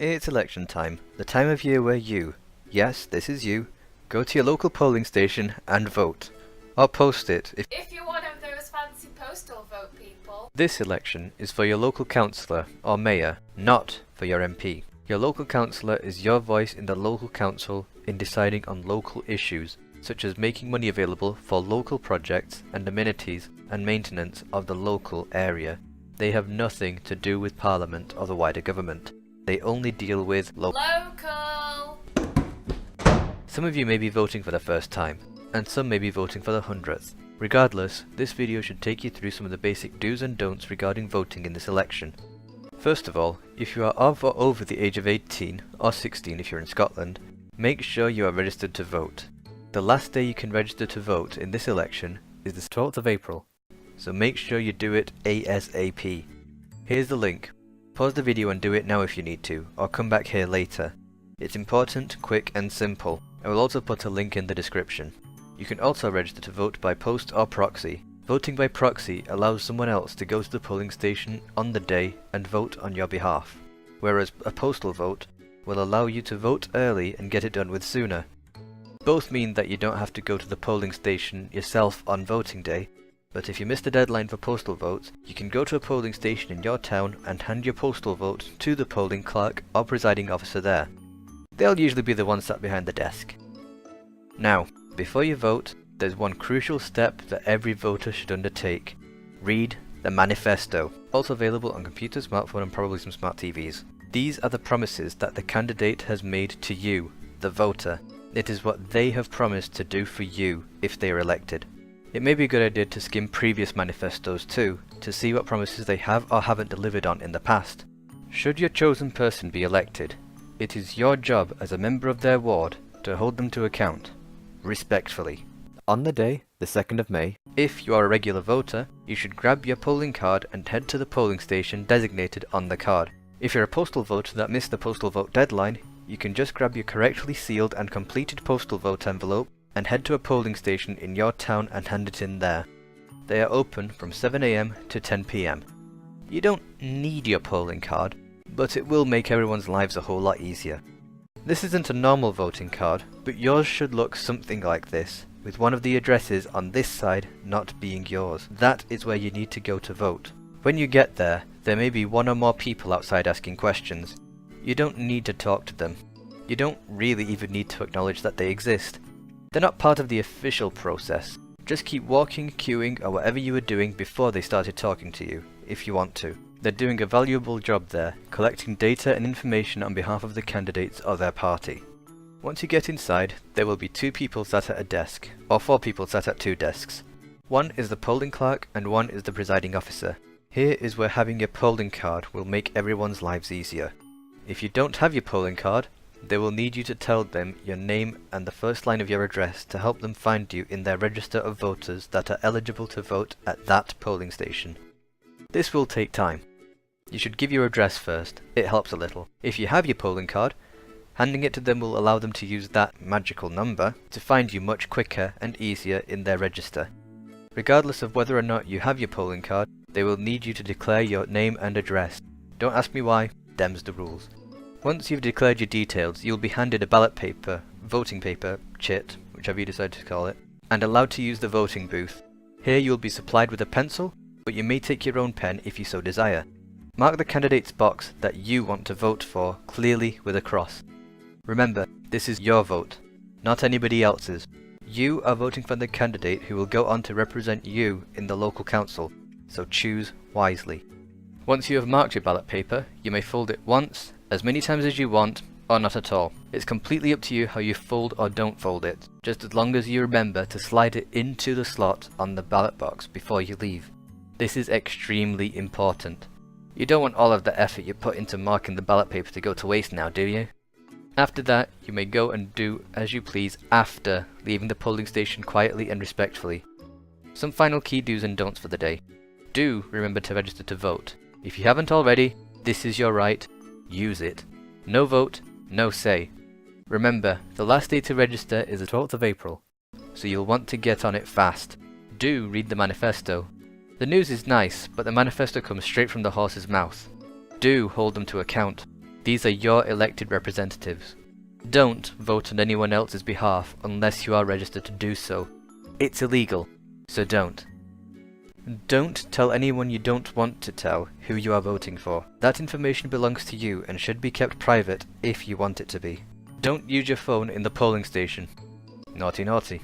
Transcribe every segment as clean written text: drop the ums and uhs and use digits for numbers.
It's election time, the time of year where you, yes, this is you, go to your local polling station and vote. Or post it if you're one of those fancy postal vote people. This election is for your local councillor or mayor, not for your MP. Your local councillor is your voice in the local council in deciding on local issues, such as making money available for local projects and amenities and maintenance of the local area. They have nothing to do with Parliament or the wider government. They only deal with local. Some of you may be voting for the first time, and some may be voting for the 100th. Regardless, this video should take you through some of the basic do's and don'ts regarding voting in this election. First of all, if you are of or over the age of 18, or 16 if you're in Scotland, make sure you are registered to vote. The last day you can register to vote in this election is the 12th of April, so make sure you do it ASAP. Here's the link. Pause the video and do it now if you need to, or come back here later. It's important, quick and simple. I will also put a link in the description. You can also register to vote by post or proxy. Voting by proxy allows someone else to go to the polling station on the day and vote on your behalf, whereas a postal vote will allow you to vote early and get it done with sooner. Both mean that you don't have to go to the polling station yourself on voting day, but if you miss the deadline for postal votes, you can go to a polling station in your town and hand your postal vote to the polling clerk or presiding officer there. They'll usually be the one sat behind the desk. Now, before you vote, there's one crucial step that every voter should undertake. Read the manifesto, also available on computer, smartphone and probably some smart TVs. These are the promises that the candidate has made to you, the voter. It is what they have promised to do for you if they are elected. It may be a good idea to skim previous manifestos too, to see what promises they have or haven't delivered on in the past. Should your chosen person be elected, it is your job as a member of their ward to hold them to account, respectfully. On the day, the 2nd of May, if you are a regular voter, you should grab your polling card and head to the polling station designated on the card. If you're a postal voter that missed the postal vote deadline, you can just grab your correctly sealed and completed postal vote envelope and head to a polling station in your town and hand it in there. They are open from 7 AM to 10 PM. You don't need your polling card, but it will make everyone's lives a whole lot easier. This isn't a normal voting card, but yours should look something like this, with one of the addresses on this side not being yours. That is where you need to go to vote. When you get there, there may be one or more people outside asking questions. You don't need to talk to them. You don't really even need to acknowledge that they exist. They're not part of the official process. Just keep walking, queuing, or whatever you were doing before they started talking to you, if you want to. They're doing a valuable job there, collecting data and information on behalf of the candidates or their party. Once you get inside, there will be 2 people sat at a desk, or 4 people sat at 2 desks. One is the polling clerk and one is the presiding officer. Here is where having your polling card will make everyone's lives easier. If you don't have your polling card, they will need you to tell them your name and the first line of your address to help them find you in their register of voters that are eligible to vote at that polling station. This will take time. You should give your address first, it helps a little. If you have your polling card, handing it to them will allow them to use that magical number to find you much quicker and easier in their register. Regardless of whether or not you have your polling card, they will need you to declare your name and address. Don't ask me why, them's the rules. Once you've declared your details, you'll be handed a ballot paper, voting paper, chit, whichever you decide to call it, and allowed to use the voting booth. Here you'll be supplied with a pencil, but you may take your own pen if you so desire. Mark the candidate's box that you want to vote for clearly with a cross. Remember, this is your vote, not anybody else's. You are voting for the candidate who will go on to represent you in the local council, so choose wisely. Once you have marked your ballot paper, you may fold it once, as many times as you want, or not at all. It's completely up to you how you fold or don't fold it, just as long as you remember to slide it into the slot on the ballot box before you leave. This is extremely important. You don't want all of the effort you put into marking the ballot paper to go to waste now, do you? After that, you may go and do as you please after leaving the polling station quietly and respectfully. Some final key do's and don'ts for the day. Do remember to register to vote. If you haven't already, this is your right. Use it. No vote, no say. Remember, the last day to register is the 12th of April, so you'll want to get on it fast. Do read the manifesto. The news is nice, but the manifesto comes straight from the horse's mouth. Do hold them to account. These are your elected representatives. Don't vote on anyone else's behalf unless you are registered to do so. It's illegal, so don't. Don't tell anyone you don't want to tell who you are voting for. That information belongs to you and should be kept private if you want it to be. Don't use your phone in the polling station. Naughty naughty.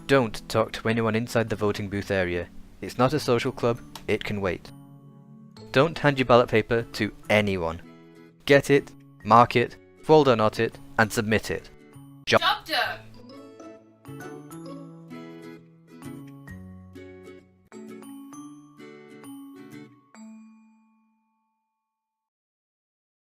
Don't talk to anyone inside the voting booth area. It's not a social club, it can wait. Don't hand your ballot paper to anyone. Get it, mark it, folder knot it, and submit it. Job done!